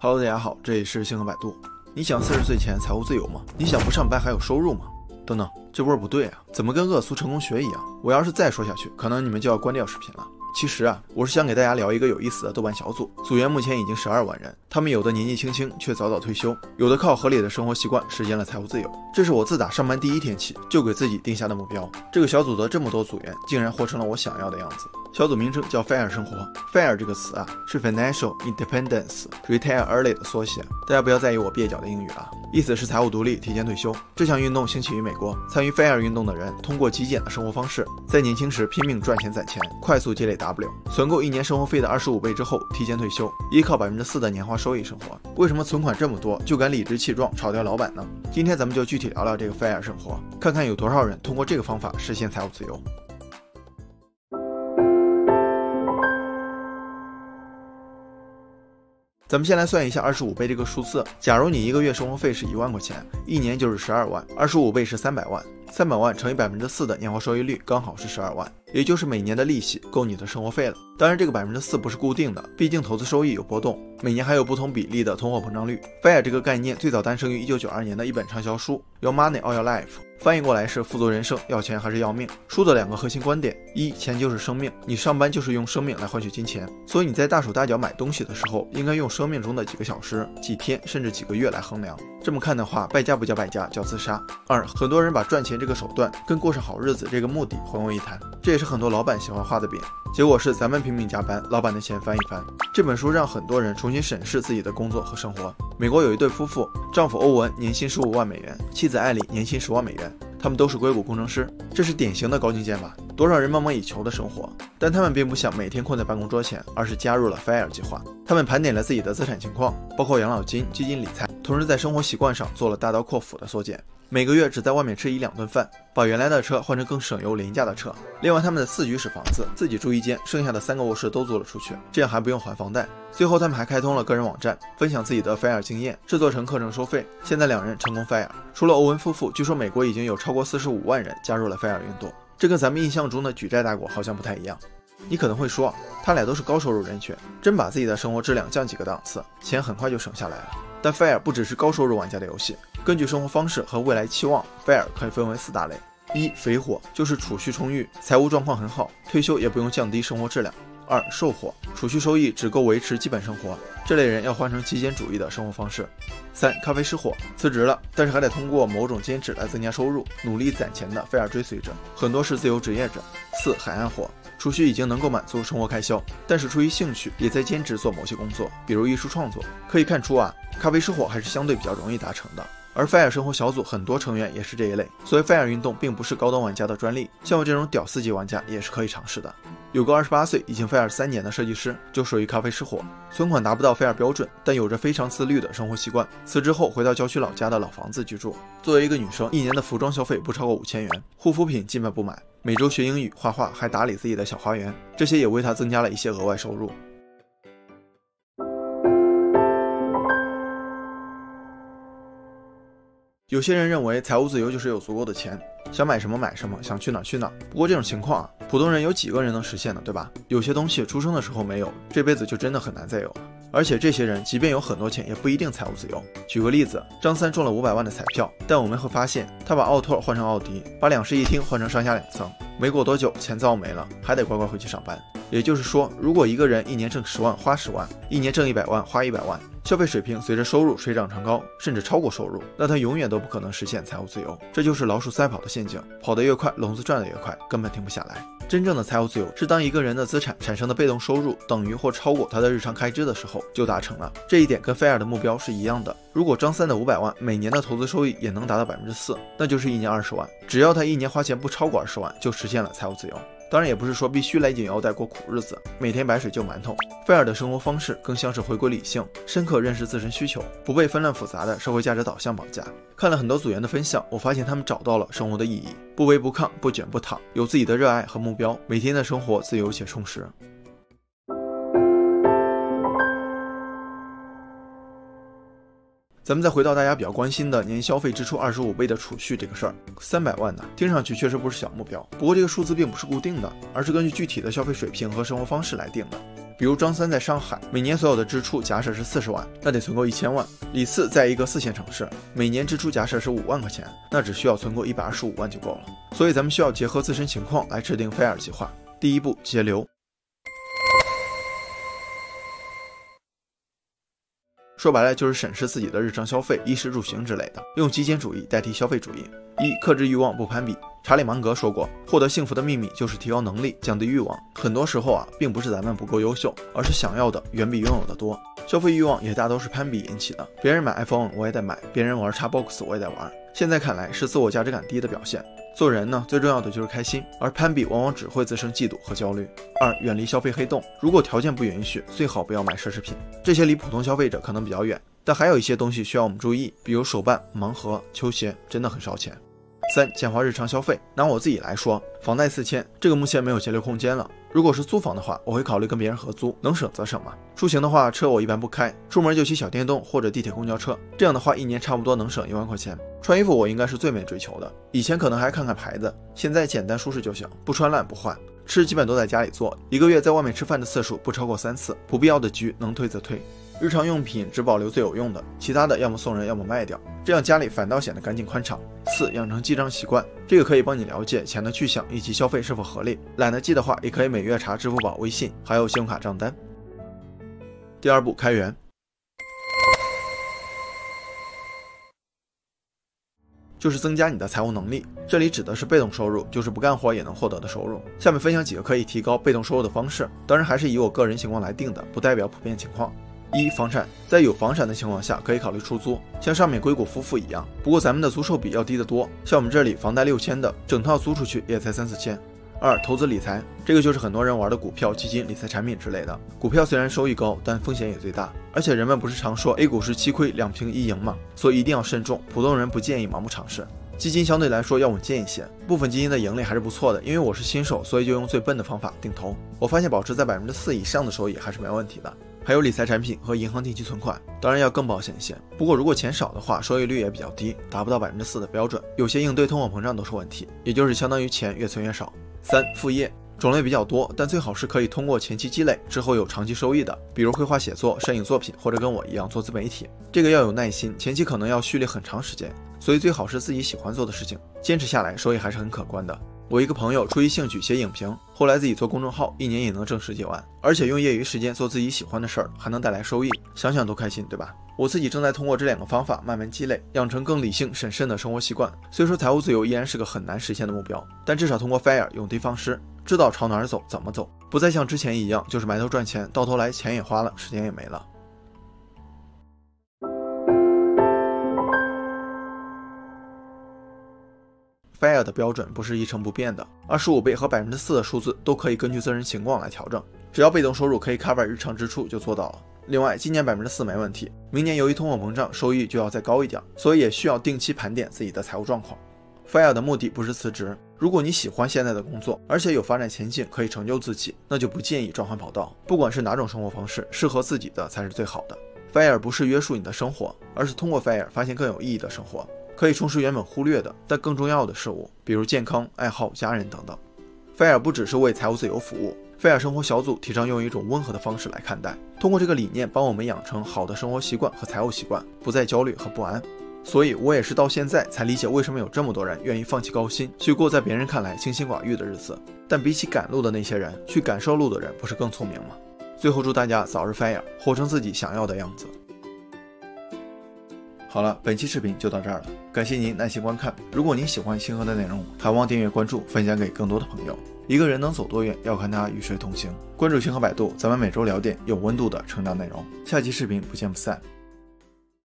Hello， 大家好，这里是星河百度。你想40岁前财务自由吗？你想不上班还有收入吗？等等，这味儿不对啊，怎么跟恶俗成功学一样？我要是再说下去，可能你们就要关掉视频了。其实啊，我是想给大家聊一个有意思的豆瓣小组，组员目前已经12万人，他们有的年纪轻轻却早早退休，有的靠合理的生活习惯实现了财务自由。这是我自打上班第一天起就给自己定下的目标。这个小组的这么多组员，竟然活成了我想要的样子。小组名称叫 FIRE 生活 ，FIRE 这个词啊，是 Financial Independence Retire Early 的缩写。大家不要在意我蹩脚的英语啊，意思是财务独立、提前退休。这项运动兴起于美国，参与 FIRE 运动的人通过极简的生活方式，在年轻时拼命赚钱攒钱，快速积累 W， 存够1年生活费的25倍之后提前退休，依靠4%的年化收益生活。为什么存款这么多就敢理直气壮炒掉老板呢？今天咱们就具体聊聊这个 FIRE 生活，看看有多少人通过这个方法实现财务自由。咱们先来算一下25倍这个数字。假如你一个月生活费是1万块钱，一年就是12万，25倍是300万，300万乘以4%的年化收益率刚好是12万，也就是每年的利息够你的生活费了。当然，这个4%不是固定的，毕竟投资收益有波动，每年还有不同比例的通货膨胀率。FIRE 这个概念最早诞生于1992年的一本畅销书《Your Money or Your Life》，翻译过来是富足人生，要钱还是要命。书的2个核心观点：一，钱就是生命，你上班就是用生命来换取金钱，所以你在大手大脚买东西的时候，应该用生命中的几个小时、几天甚至几个月来衡量。这么看的话，败家不叫败家，叫自杀。二，很多人把赚钱这个手段跟过上好日子这个目的混为一谈，这也是很多老板喜欢画的饼。结果是咱们拼命加班，老板的钱翻一番。这本书让很多人重新审视自己的工作和生活。美国有一对夫妇，丈夫欧文年薪15万美元，妻子艾莉年薪10万美元，他们都是硅谷工程师，这是典型的高精尖吧？多少人梦寐以求的生活，但他们并不想每天困在办公桌前，而是加入了 FIRE 计划。他们盘点了自己的资产情况，包括养老金、基金理财，同时在生活习惯上做了大刀阔斧的缩减。每个月只在外面吃1-2顿饭，把原来的车换成更省油廉价的车。另外，他们的4居室房子自己住一间，剩下的3个卧室都租了出去，这样还不用还房贷。最后，他们还开通了个人网站，分享自己的 FIRE 经验，制作成课程收费。现在2人成功 FIRE。除了欧文夫妇，据说美国已经有超过45万人加入了 FIRE 运动。这跟咱们印象中的举债大国好像不太一样。你可能会说，他俩都是高收入人群，真把自己的生活质量降几个档次，钱很快就省下来了。但 FIRE 不只是高收入玩家的游戏，根据生活方式和未来期望 ，FIRE 可以分为4大类。一，肥火，就是储蓄充裕，财务状况很好，退休也不用降低生活质量。二，瘦火，储蓄收益只够维持基本生活，这类人要换成极简主义的生活方式。三，咖啡师火，辞职了，但是还得通过某种兼职来增加收入，努力攒钱的FIRE追随者，很多是自由职业者。四，海岸火，储蓄已经能够满足生活开销，但是出于兴趣也在兼职做某些工作，比如艺术创作。可以看出啊，咖啡师火还是相对比较容易达成的。而 FIRE 生活小组很多成员也是这一类，所以 FIRE 运动并不是高端玩家的专利，像我这种屌丝级玩家也是可以尝试的。有个28岁已经 FIRE 3年的设计师就属于咖啡师火，存款达不到 FIRE 标准，但有着非常自律的生活习惯。辞职后回到郊区老家的老房子居住。作为一个女生，一年的服装消费不超过5000元，护肤品基本不买，每周学英语、画画，还打理自己的小花园，这些也为她增加了一些额外收入。有些人认为财务自由就是有足够的钱，想买什么买什么，想去哪去哪。不过这种情况啊，普通人有几个人能实现呢？对吧？有些东西出生的时候没有，这辈子就真的很难再有了。而且这些人即便有很多钱，也不一定财务自由。举个例子，张三中了500万的彩票，但我们会发现他把奥拓换成奥迪，把2室1厅换成上下2层，没过多久钱早没了，还得乖乖回去上班。也就是说，如果一个人一年挣10万花10万，一年挣100万花100万，消费水平随着收入水涨船高，甚至超过收入，那他永远都不可能实现财务自由。这就是老鼠赛跑的陷阱，跑得越快，笼子转得越快，根本停不下来。真正的财务自由是当一个人的资产产生的被动收入等于或超过他的日常开支的时候就达成了。这一点跟 FIRE 的目标是一样的。如果张三的500万每年的投资收益也能达到4%，那就是一年20万。只要他一年花钱不超过20万，就实现了财务自由。当然也不是说必须勒紧腰带过苦日子，每天白水就馒头。FIRE 的生活方式更像是回归理性，深刻认识自身需求，不被纷乱复杂的社会价值导向绑架。看了很多组员的分享，我发现他们找到了生活的意义，不卑不亢，不卷不躺，有自己的热爱和目标，每天的生活自由且充实。咱们再回到大家比较关心的年消费支出25倍的储蓄这个事儿，300万呢，听上去确实不是小目标。不过这个数字并不是固定的，而是根据具体的消费水平和生活方式来定的。比如张三在上海，每年所有的支出假设是40万，那得存够1000万。李四在一个4线城市，每年支出假设是5万块钱，那只需要存够125万就够了。所以咱们需要结合自身情况来制定FIRE计划。第一步，节流。说白了就是审视自己的日常消费、衣食住行之类的，用极简主义代替消费主义。克制欲望不攀比。查理芒格说过，获得幸福的秘密就是提高能力，降低欲望。很多时候并不是咱们不够优秀，而是想要的远比拥有的多。消费欲望也大都是攀比引起的，别人买 iPhone 我也得买，别人玩 Xbox 我也得玩。现在看来是自我价值感低的表现。做人呢，最重要的就是开心，而攀比往往只会滋生嫉妒和焦虑。远离消费黑洞，如果条件不允许，最好不要买奢侈品，这些离普通消费者可能比较远，但还有一些东西需要我们注意，比如手办、盲盒、球鞋，真的很烧钱。简化日常消费。拿我自己来说，房贷4000，这个目前没有节流空间了。如果是租房的话，我会考虑跟别人合租，能省则省嘛。出行的话，车我一般不开，出门就骑小电动或者地铁公交车，这样的话一年差不多能省1万块钱。穿衣服我应该是最没追求的，以前可能还看看牌子，现在简单舒适就行，不穿烂不换。吃基本都在家里做，一个月在外面吃饭的次数不超过3次，不必要的局能退则退。日常用品只保留最有用的，其他的要么送人要么卖掉，这样家里反倒显得干净宽敞。养成记账习惯，这个可以帮你了解钱的去向以及消费是否合理。懒得记的话，也可以每月查支付宝、微信还有信用卡账单。第二步，开源。就是增加你的财务能力，这里指的是被动收入，就是不干活也能获得的收入。下面分享几个可以提高被动收入的方式，当然还是以我个人情况来定的，不代表普遍情况。房产，在有房产的情况下可以考虑出租，像上面硅谷夫妇一样，不过咱们的租售比要低得多，像我们这里房贷6000的，整套租出去也才3-4千。投资理财，这个就是很多人玩的股票、基金、理财产品之类的。股票虽然收益高，但风险也最大，而且人们不是常说 A 股是7亏2平1赢吗？所以一定要慎重，普通人不建议盲目尝试。基金相对来说要稳健一些，部分基金的盈利还是不错的，因为我是新手，所以就用最笨的方法定投，我发现保持在4%以上的收益还是没问题的。还有理财产品和银行定期存款，当然要更保险一些，不过如果钱少的话，收益率也比较低，达不到4%的标准，有些应对通货膨胀都是问题，也就是相当于钱越存越少。副业种类比较多，但最好是可以通过前期积累之后有长期收益的，比如绘画写作、摄影作品，或者跟我一样做自媒体，这个要有耐心，前期可能要蓄力很长时间，所以最好是自己喜欢做的事情，坚持下来收益还是很可观的。我一个朋友出于兴趣写影评，后来自己做公众号，1年也能挣10几万，而且用业余时间做自己喜欢的事儿，还能带来收益，想想都开心，对吧？我自己正在通过这2个方法慢慢积累，养成更理性审慎的生活习惯。虽说财务自由依然是个很难实现的目标，但至少通过 FIRE 用对方式，知道朝哪儿走，怎么走，不再像之前一样就是埋头赚钱，到头来钱也花了，时间也没了。FIRE 的标准不是一成不变的，25倍和4%的数字都可以根据自身情况来调整，只要被动收入可以 cover 日常支出就做到了。另外，今年4%没问题，明年由于通货膨胀，收益就要再高一点，所以也需要定期盘点自己的财务状况。FIRE 的目的不是辞职，如果你喜欢现在的工作，而且有发展前景，可以成就自己，那就不建议转换跑道。不管是哪种生活方式，适合自己的才是最好的。FIRE 不是约束你的生活，而是通过 FIRE 发现更有意义的生活。可以充实原本忽略的但更重要的事物，比如健康、爱好、家人等等。FIRE 不只是为财务自由服务， FIRE 生活小组提倡用一种温和的方式来看待，通过这个理念帮我们养成好的生活习惯和财务习惯，不再焦虑和不安。所以我也是到现在才理解为什么有这么多人愿意放弃高薪，去过在别人看来清心寡欲的日子。但比起赶路的那些人，去感受路的人不是更聪明吗？最后祝大家早日 FIRE， 活成自己想要的样子。好了，本期视频就到这儿了，感谢您耐心观看。如果您喜欢星河的内容，还望订阅关注，分享给更多的朋友。一个人能走多远，要看他与谁同行。关注星河百度，咱们每周聊点有温度的成长内容。下期视频不见不散。